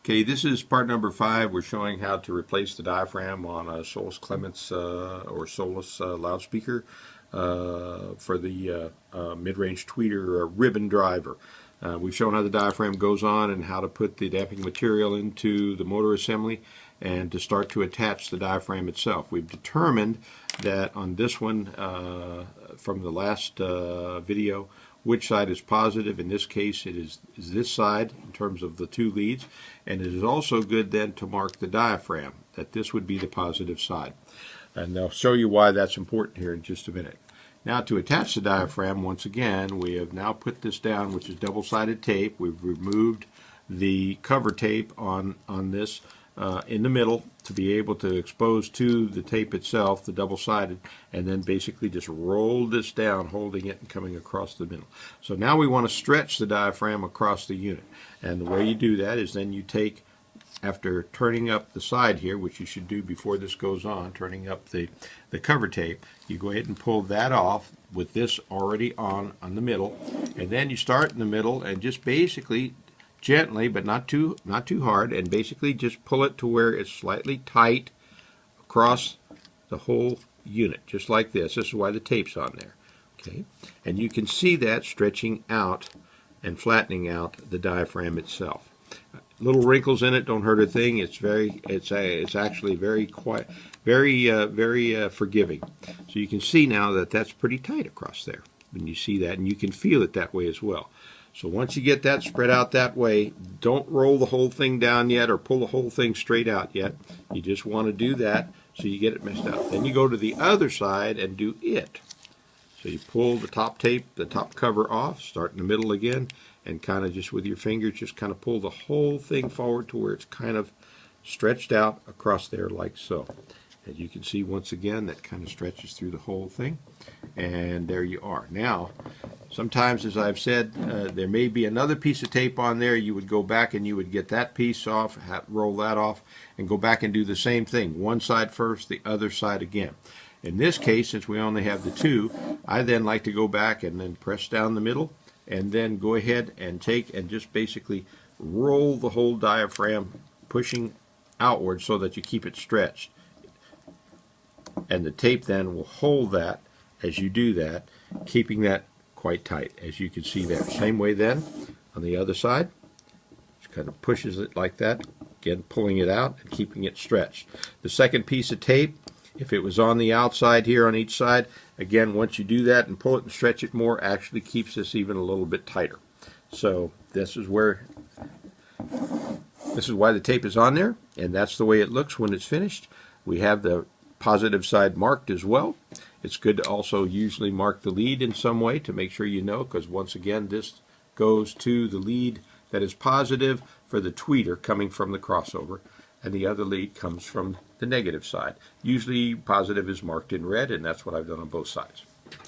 Okay, this is part number 5. We're showing how to replace the diaphragm on a Solus Clements or Solus loudspeaker for the mid-range tweeter ribbon driver. We've shown how the diaphragm goes on and how to put the damping material into the motor assembly and to start to attach the diaphragm itself. We've determined that on this one from the last video which side is positive. In this case it is this side in terms of the two leads, and it is also good then to mark the diaphragm that this would be the positive side, and I'll show you why that's important here in just a minute. Now, to attach the diaphragm, once again we have now put this down, which is double-sided tape. We've removed the cover tape on this in the middle to be able to expose to the tape itself, the double-sided, and then basically just roll this down, holding it and coming across the middle. So now we want to stretch the diaphragm across the unit, and the way you do that is then you take, after turning up the side here, which you should do before this goes on, turning up the cover tape, you go ahead and pull that off with this already on the middle, and then you start in the middle and just basically gently, but not too hard, and basically just pull it to where it's slightly tight across the whole unit, just like this. This is why the tape's on there. Okay, and you can see that stretching out and flattening out the diaphragm itself. Little wrinkles in it don't hurt a thing. It's actually very forgiving. So you can see now that that's pretty tight across there. When you see that, and you can feel it that way as well. So once you get that spread out that way, don't roll the whole thing down yet or pull the whole thing straight out yet. You just want to do that so you get it messed out. Then you go to the other side and do it. So you pull the top tape, the top cover off, start in the middle again, and kind of just with your fingers just kind of pull the whole thing forward to where it's kind of stretched out across there like so. As you can see, once again, that kind of stretches through the whole thing, and there you are. Now, sometimes, as I've said, there may be another piece of tape on there. You would go back and you would get that piece off, roll that off, and go back and do the same thing. One side first, the other side again. In this case, since we only have the two, I then like to go back and then press down the middle, and then go ahead and take and just basically roll the whole diaphragm, pushing outward so that you keep it stretched. And the tape then will hold that as you do that, keeping that quite tight, as you can see there. Same way then on the other side, just kind of pushes it like that, again pulling it out and keeping it stretched. The second piece of tape, if it was on the outside here on each side, again once you do that and pull it and stretch it more, actually keeps this even a little bit tighter. So this is why the tape is on there, and that's the way it looks when it's finished. We have the positive side marked as well. It's good to also usually mark the lead in some way to make sure you know, because once again this goes to the lead that is positive for the tweeter coming from the crossover, and the other lead comes from the negative side. Usually positive is marked in red, and that's what I've done on both sides.